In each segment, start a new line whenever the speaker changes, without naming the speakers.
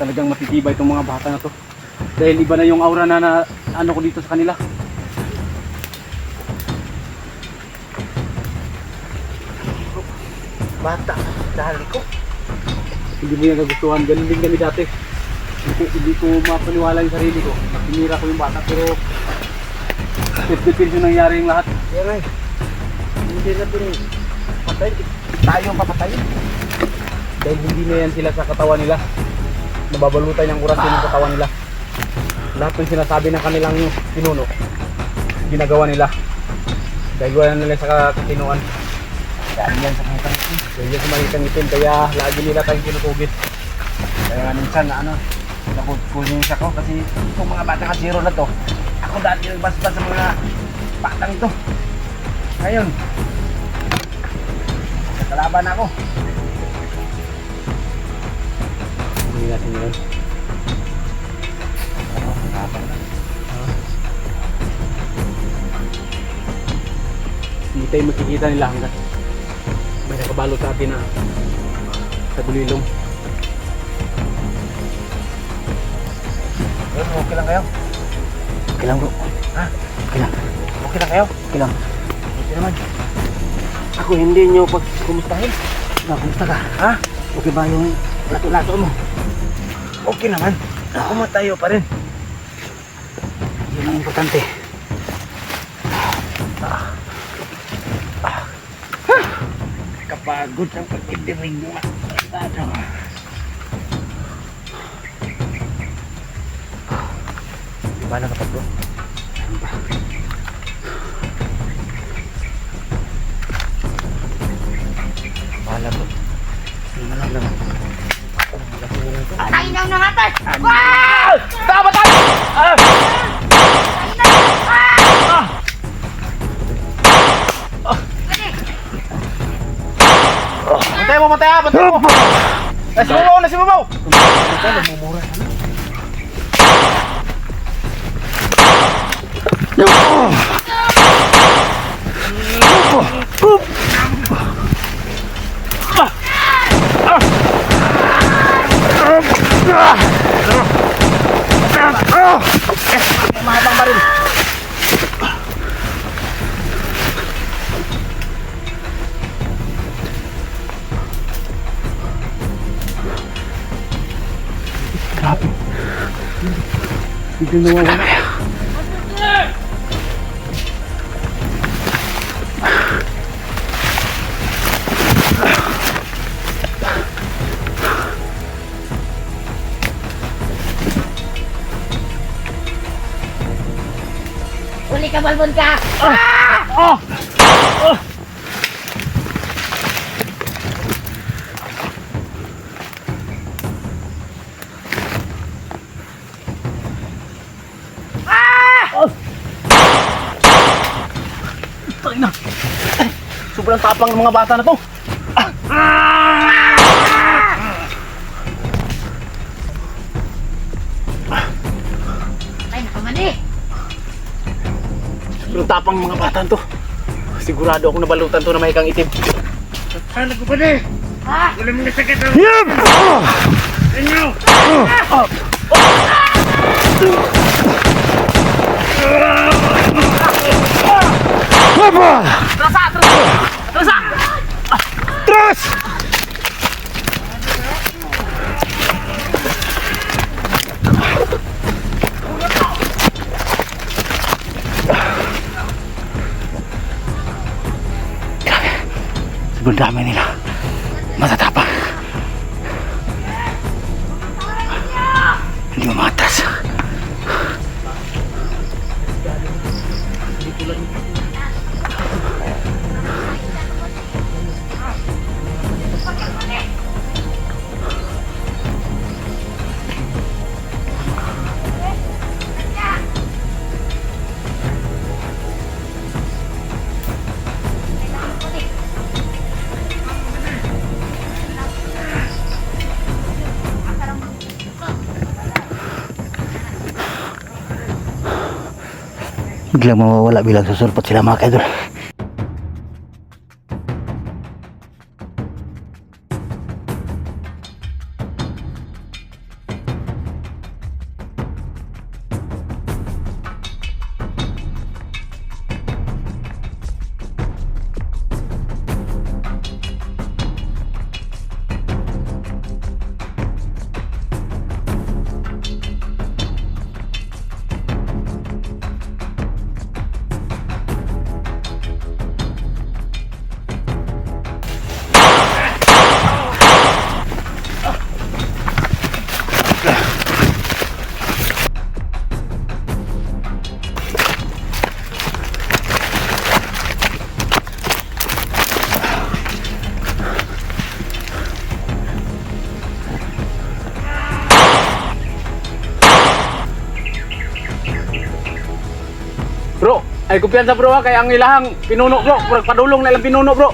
talagang matitibay itong mga bata na to. Dahil iba na yung aura na ano ko dito sa kanila.
Bata, dahil ko.
Hindi mo yan kagustuhan. Ganun din kami dati. Hindi ko mapaniwala yung sarili ko. Pinira ko yung bata pero self-defense yung nangyari yung lahat.
Yan ay. Hindi natin patay. Tayo ang papatayin.
Dahil hindi na yan sila sa katawan nila. Nababalutan yung oras yung katawan nila. Lahat ng sinasabi ng kanilang pinuno, ginagawa nila. Dahil wala nila sa katinuan.
Dahil yan sa mga itim.
Dahil yan sa malitang itim, kaya lagi nila tayong kinukugit.
Kaya minsan na ano, nakukunin siya ko kasi itong mga bata kasiro na to. Ako dati nagbasbas sa mga batang ito. Ngayon, kalaban ako.
Hindi natin yun. Hindi tayo makikita nila hanggang may nakabalo sa atin na sa gulilong.
Okay lang kayo?
Okay lang bro.
Ha?
Okay lang.
Okay lang kayo?
Okay lang.
Okay naman. Ako hindi nyo pagkumustahin.
Kumusta ka?
Ha?
Okay ba yung lato-lato mo?
Okay naman. Kumatayo pa rin.
Yun ang importante.
Kapagod ang pagkidiring mo. Di ba nakapag bro? Bahala bro. Hindi na lang.
Tayo na natin!
Wow! Tama tayo! Bantay mo, bantay mo! Nasimumaw, nasimumaw! Mahabang baril.
Grabe. Hindi nawawala.
Uli ka, balbon ka!
Sobrang tapang ng mga bata na to.
Ay, nakamali!
Sobrang tapang ng mga bata to. Sigurado ako nabalutan to na may kang itim.
Ano ko ba di?
Ha?
Wala mong nasakit ang...
Yep!
Inyo!
Terus! Sobrang dami nila. Matatapang. Hindi umatras. Biglang mawawala bilang susurpot sila mga kaidol. Ay kumpiyansa bro ha, kaya ang ilahang pinuno bro, padulong na ilang pinuno bro.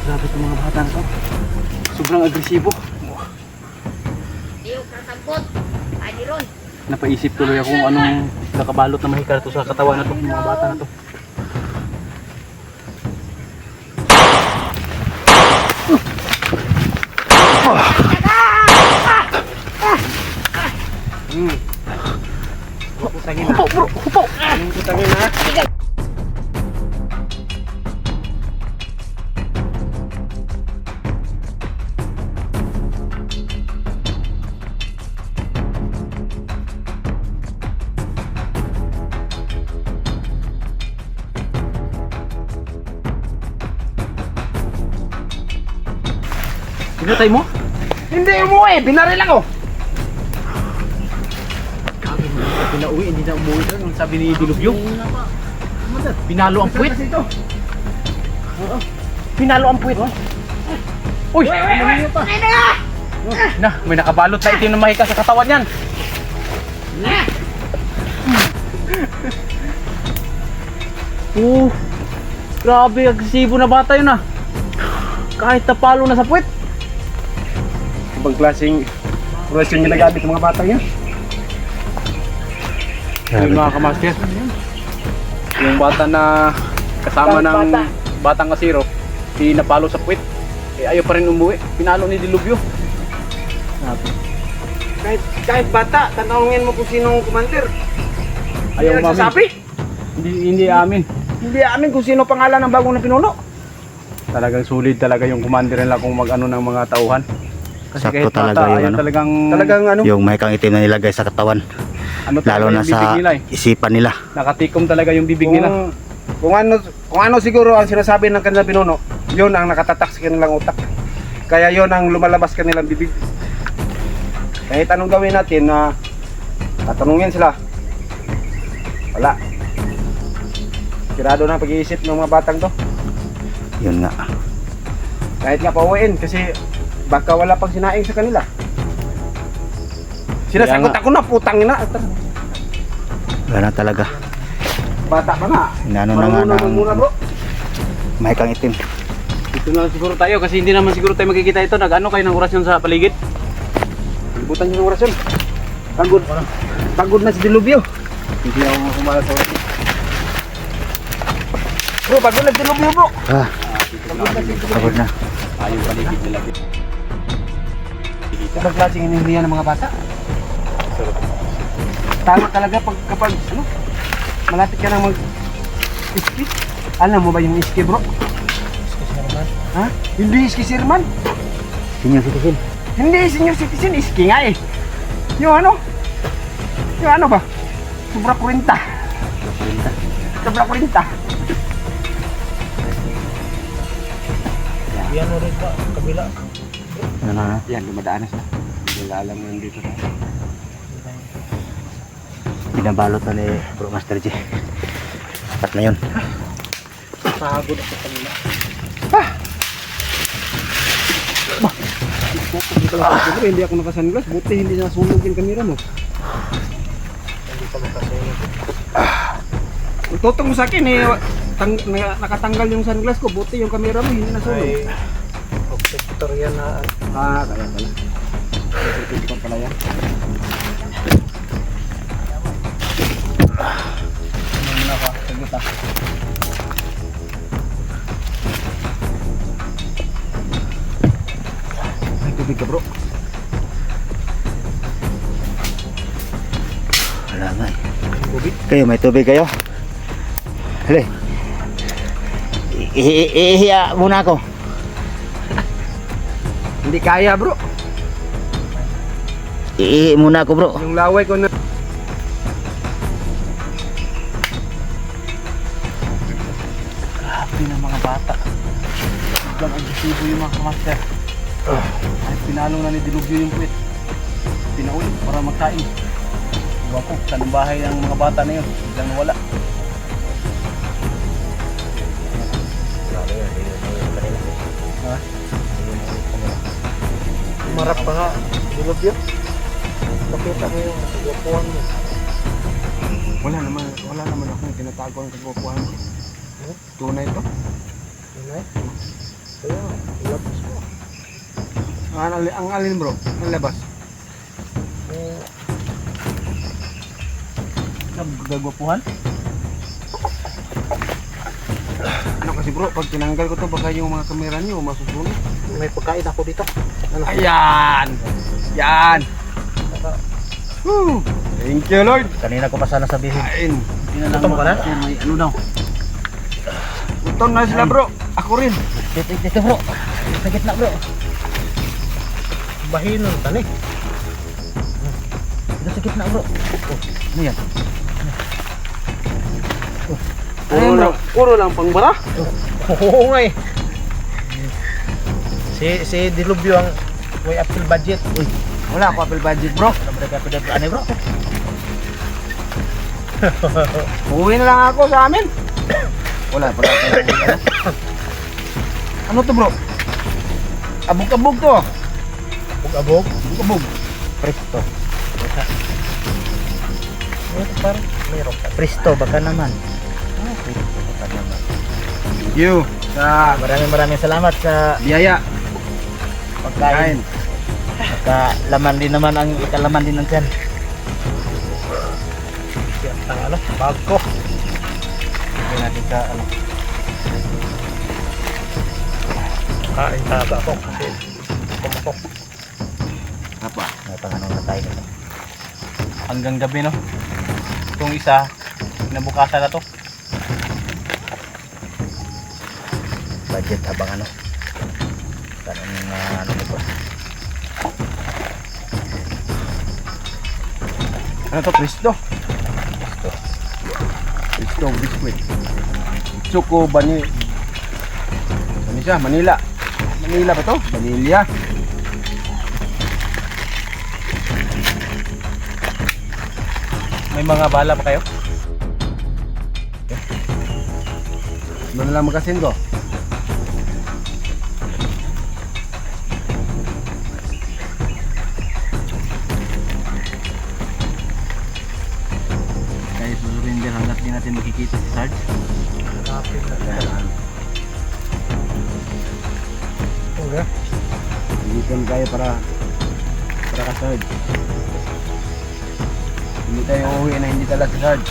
Grabe itong mga bata na to. Sobrang agresibo.
Ay, di ron.
Napaisip tuloy ako kung anong nakabalot na mahikar to sa katawan na to, ng mga bata na to.
Putangin
Hupo bro, hupo!
Putangin na.
Pinatay mo?
Hindi umuwi, binaril ako.
Grabe mo, pinauwi, hindi na umuwi doon. Ang sabi ni Dilubyo. Pinalo ang puwit. Pinalo ang puwit. Uy!
Ay na!
Na, may nakabalot na itim na mahika sa katawan yan. Grabe, agresibo na bata yun ah. Kahit napalo na sa puwit.
Ibang klaseng prosesyon ginagamit ng mga batang yan.
Yun mga kamaster. Yung bata na kasama ng batang kasiro, di napalo sa puwit. Eh, ayaw pa rin umuwi. Pinalo ni Dilubyo. Grabe.
Kahit bata, tanongin mo kung sinong commander.
Ayaw
Hindi
umamin.
nagsasabi.
Hindi amin.
Hindi amin kung sino pangalan ng bagong na pinuno.
Talagang solid talaga yung commander nila kung mag-ano ng mga tauhan. Kasi
Sakto
kahit
talaga
bata,
yung
ayaw
ano.
talagang
ano?
Yung mahikang itim na nilagay sa katawan.
ano talaga
Lalo na
yung bibig
sa
nila eh.
isipan nila.
Nakatikom talaga yung bibig nila.
Kung ano siguro ang sinasabi ng kanilang pinuno, yun ang nakatatak sa kanilang utak. Kaya yun ang lumalabas kanilang bibig. Kahit anong gawin natin na tatanungin sila, wala. Sirado na pag-iisip ng mga batang to.
Yun nga.
Kahit nga pauwiin kasi baka wala pang sinaing sa kanila. Sinasagot
Kaya nga.
ako na, putang ina.
Wala na talaga.
Bata pa nga.
Inano na nga
Marunong
ng
muna, bro.
mahikang itim.
Dito na lang siguro tayo kasi hindi naman siguro tayo magkikita ito. Nag-ano kayo ng orasyon sa paligid?
Libutan niyo ng orasyon. Pagod. Pagod na si Dilubyo.
Hindi ako kumala sa orasyon.
Bro, pagod na si Dilubyo, bro.
Ah, pagod na.
Ayaw paligid nila.
Ibang klaseng inindihan ng mga bata. Tama talaga kapag ano, malapit ka nang mag-iski. Alam mo ba yung iski, bro? Ha? Hindi iski sirman.
Senior citizen.
Hindi senior citizen, iski nga eh. Yung ano ba? Sobra 40. Sobra 40.
Yan ulit ba? Kabila.
Ano na?
Yan, dumadaan na siya. Hindi nila alam na nandito na.
Binabalot na ni Bro Master J. Sapat na yun.
Pagod ako kanila.
Hindi ako nakasunglass. Buti hindi nasunog yung camera mo. Tutong mo sa akin eh. Nakatanggal yung sunglass ko. Buti yung camera mo hindi nasunog.
Objector yan na.
Kaya pala. Objector pala yan.
Ano na ka? Sagot ah.
May tubig ka, bro.
Wala nga eh.
Tubig?
Kayo, may tubig kayo? Hali. Ihiya muna ako.
Hindi kaya, bro.
Iihi muna ako, bro.
Yung laway ko na.
Grabe ng mga bata. Biglang agresibo yung mga kamaster. Ay, pinalo na ni Dilubyo yung puwit. Pinauwi para magkain. Iwan ko, saan ang bahay ng mga bata na yun? Biglang nawala. Ha?
Marap pa nga. Dilubyo. Pakita mo yung kagwapuhan mo. Wala naman akong tinatago ang kagwapuhan mo. Tunay to? Tunay? Kaya, labas mo. Ang alin bro? Ang labas?
Gagwapuhan?
Ano kasi bro, pag tinanggal ko to baka yung mga kamera niyo masusunog.
May pagkain ako dito.
Ayan! Yan! Woo! Thank you Lord!
Kanina ko pa sana sabihin.
Kain!
Pinalang
Gutom ka na?
May ano daw.
Gutom na sila bro! Ako rin!
Dito bro. Sa gitna bro. Bahinon tani. Dito sa gitna bro.
Ano yan?
Puro lang pangbara?
Oo nga eh. Si Dilubyo ang way up till budget. Uy,
Wala ako apple budget bro.
naman ka pwede ano bro?
Uwi na lang ako sa amin. Wala. Ano to bro? Abog-abog to.
Abog-abog.
Abog-abog.
Presto. Parang mayroon ka. Presto, baka naman. Presto, baka naman.
Thank you sa
Maraming salamat sa
biyaya.
pagkain. Laman din naman ang ikalaman din ng tiyan. Ang ano, bag ko. Hindi natin sa ano. Kain taga ako kasi kumakok.
Apa?
May pangano na tayo nito.
Hanggang gabi no? Itong isa, nabukasan na to.
Budget habang ano. Saan ang ano nito.
Ano to? Presto? Presto biscuit. Choco Bani. Ano siya? Manila. Manila ba to? Vanilla.
May mga bala pa kayo?
Ano na lang magasin ko?
Kaya susurrender hanggat di natin makikita si Sarge.
Kapit na yan. Okay.
Hindi ko kaya para ka Sarge. Hindi tayo uuwi na hindi tala si Sarge.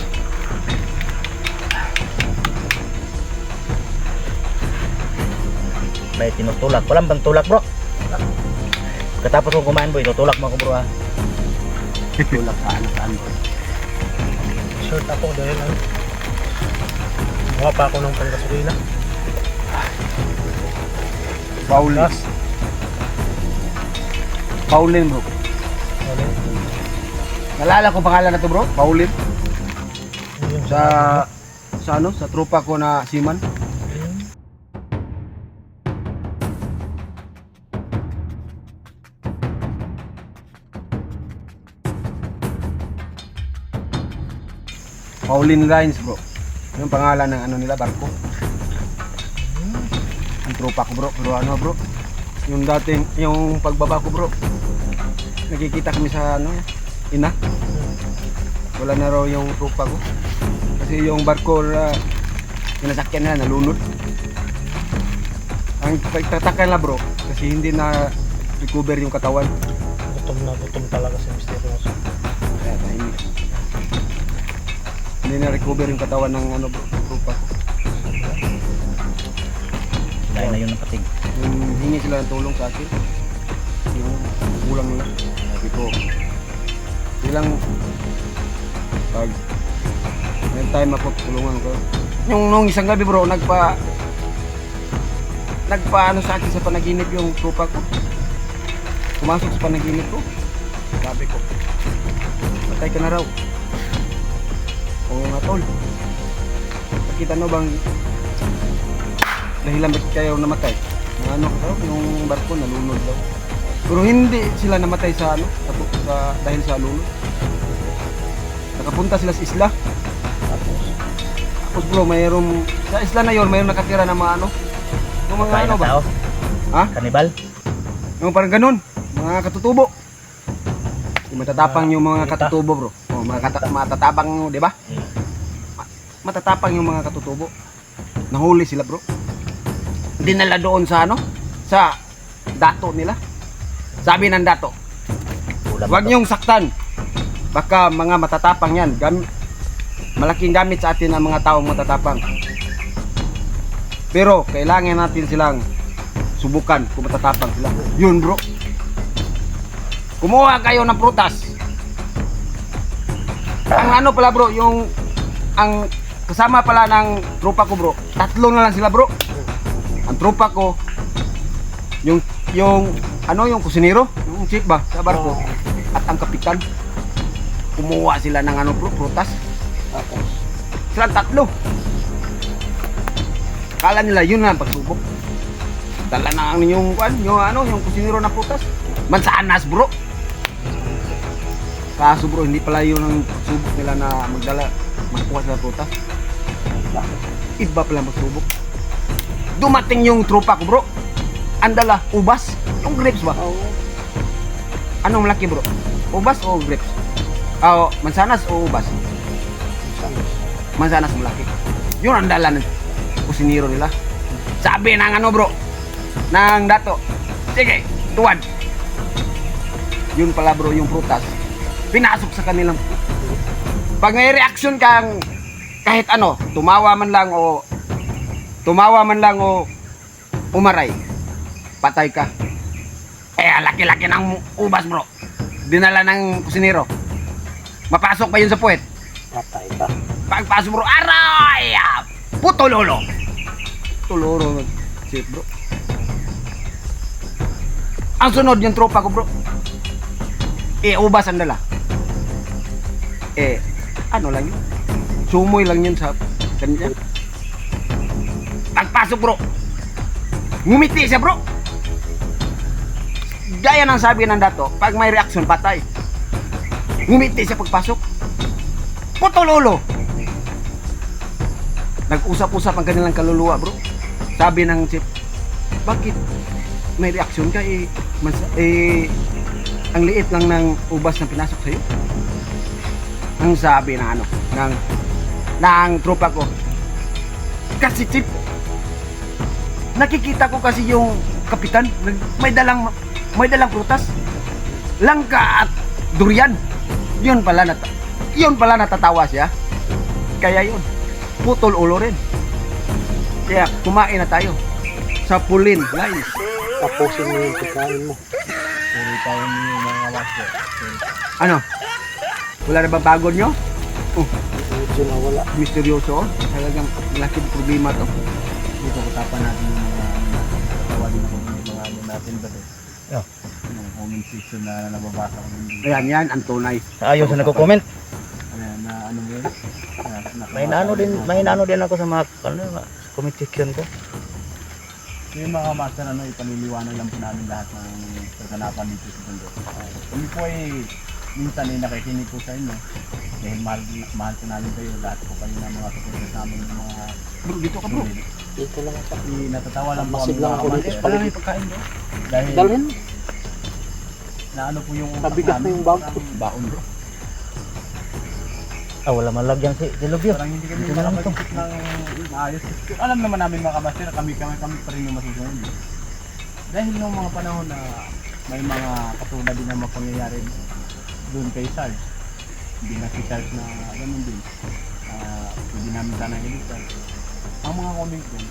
May tinutulak. Walang bang tulak bro? Katapos kong kumain boy, tutulak mo ako bro ha.
Tulak saan bro.
Short ako dahil ano. Mukha pa ako ng panggasolina.
Paulin. Paulin bro. Nalala ko pangalan na to bro, Paulin. Sa ano, sa tropa ko na Siman. Paulin Lines bro. Yung pangalan ng ano nila, barko. Ang tropa ko bro, pero ano bro, yung dating, yung pagbaba ko bro, nakikita kami sa ano, ina. Wala na raw yung tropa ko. Kasi yung barko na sinasakyan nila, nalunod. Ang pagtataka nila bro, kasi hindi na recover yung katawan.
Gutom talaga si Mr. Rosso.
Kaya tahimik. Hindi na recover yung katawan ng ano bro, tropa ko.
Dahil na yun ang patig.
Yung hingi sila ng tulong sa akin, yung kulang nila. Sabi ko, ilang pag may time ako tulungan ko. Yung nung isang gabi bro, nagpa ano sa akin sa panaginip yung tropa ko. Pumasok sa panaginip ko. Sabi ko, patay ka na raw. Oo nga tol. Nakita no bang dahilan bakit kayo namatay? Ano daw, yung barko nalunod daw. Pero hindi sila namatay sa ano, dahil sa lunod. Nakapunta sila sa isla. Tapos bro, mayroong sa isla na yon, mayroong nakatira na mga ano. Yung mga
Kain
ano
na
ba?
tao.
Ha?
Kanibal.
Yung parang ganun, mga katutubo. Yung matatapang yung mga katutubo, bro. Oh, matatapang, di ba? Matatapang yung mga katutubo. Nahuli sila, bro. Dinala doon sa ano? Sa dato nila. Sabi ng dato,
Ulam
huwag
to.
niyong saktan. Baka mga matatapang yan. Malaking gamit sa atin ang mga taong matatapang. Pero kailangan natin silang subukan kung matatapang sila. Yun, bro. Kumuha kayo ng prutas. Ang ano pala, bro, yung ang kasama pala ng tropa ko, bro. 3 na lang sila, bro. Ang tropa ko, yung ano, yung kusinero, yung chief ba sa barko, at ang kapitan. Kumuha sila ng ano, bro, prutas. Silang 3. Kala nila yun na ang pagsubok. Dala na ang yung ano, yung kusinero na prutas. Mansanas, bro. Kaso, bro, hindi pala yun ang pagsubok nila na magkuha sila prutas. Iba pala magsubok. Dumating yung tropa ko, bro. Andala, ubas. Yung grapes ba? Anong malaki, bro? Ubas o grapes? Mansanas o ubas? Mansanas malaki. Yun ang dala ng kusinero nila. Sabi ng ano, bro, ng dato, sige, tuwad. Yun pala, bro, yung prutas. Pinasok sa kanilang. Pag may reaction kang kahit ano, tumawa man lang o umaray, patay ka. Laki-laki ng ubas, bro. Dinala ng kusinero. Mapasok pa yun sa puwet.
Patay ka.
Pagpasok, bro, aray! Puto lolo. Tuloro, shit, bro. Ang sunod yung tropa ko, bro. Ubas ang dala. Ano lang yun? Sumoy lang yun sa kanya. Pagpasok, bro, ngumiti siya, bro. Gaya ng sabi ng dato, pag may reaction, patay. Ngumiti siya pagpasok. Putololo. Nag-usap-usap ang kanilang kaluluwa, bro. Sabi ng chief, bakit may reaction ka? Ang liit lang ng ubas na pinasok sa'yo. Ang sabi ng ano, ng tropa ko, kasi chief, nakikita ko kasi yung kapitan, may dalang prutas, langka at durian. Yun pala natatawa siya. Kaya yun, putol ulo rin. Kaya kumain na tayo sa Pulin Lines.
Tapusin mo yung pagkain mo.
Sorry tayo niyo mga master.
Ano? Wala na ba bago nyo?
Medyo nawala.
Misteryoso. Talagang malaking problema to.
Dito usapan natin yung mga katawa din ako ng mga ano natin ba ito?
Yeah.
Yung comment section na nababasa ko din.
Ayan, yan, ang tunay.
Ayos na nagko-comment.
Na ano mo yun?
May nano din ako sa mga comment section ko.
Yung mga master, ipaliliwanag lang po namin lahat ng kaganapan dito sa mundo. Kami po ay minsan ay nakikinig po sa inyo. Dahil mahal po namin kayo. Lahat po kayo na mga supporters namin ng mga
Bro, dito ka, bro.
Dito lang ako.
Natatawa lang po
Masid
kami
lang
mga
ako dito
master.
sa
Wala
paligid.
may pagkain bro. Dahil
Dalhin.
na ano po yung
Nabigat na yung bag.
baon bro.
Wala man lagyan si Lubyo.
Parang hindi kami
Dito na lang to.
makapag-isip ng maayos. Alam naman namin mga kamaster, kami pa rin yung masusunod. Dahil nung mga panahon na may mga katulad din na mga pangyayari doon kay Sarge. Hindi na si Sarge na ganun din. Hindi namin sana i-listen. Ang mga comment doon,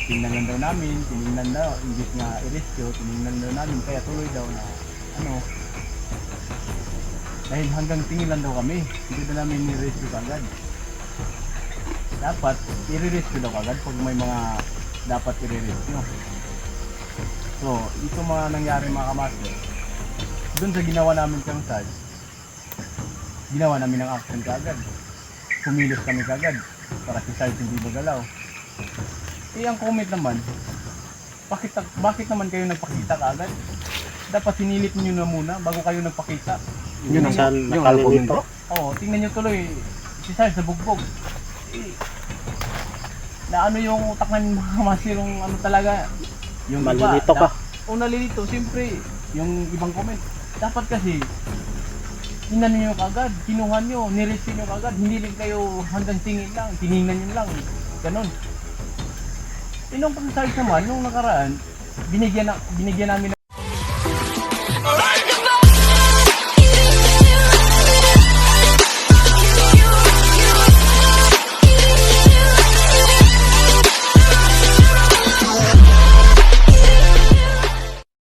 tingnan lang daw namin, tinignan daw, imbis nga i-rescue, tinignan daw namin, kaya tuloy daw na dahil hanggang tingin lang daw kami, hindi na namin ni-rescue agad. Dapat i-rescue daw agad pag may mga dapat i-rescue. So, ito mga nangyari mga kamaster, doon sa ginawa namin kang Sarge, ginawa namin ng action kaagad. Kumilos kami kaagad para si Sarge hindi magalaw. ang comment naman, bakit naman kayo nagpakita kaagad? Dapat sinilip niyo na muna bago kayo nagpakita.
Yun ang
Saan
yun ang
nakalilito?
Oo, tingnan niyo tuloy si Sarge sa bugbog. Na ano yung utak ng mga masirong ano talaga. Yung
Malilito ka.
O nalilito, siyempre, yung ibang comment. Dapat kasi, inano nyo kagad, kinuha nyo, nirescue nyo kagad, hindi rin kayo hanggang tingin lang, tiningnan nyo lang, ganon. Nung pag-Sarge naman, nung nakaraan, binigyan namin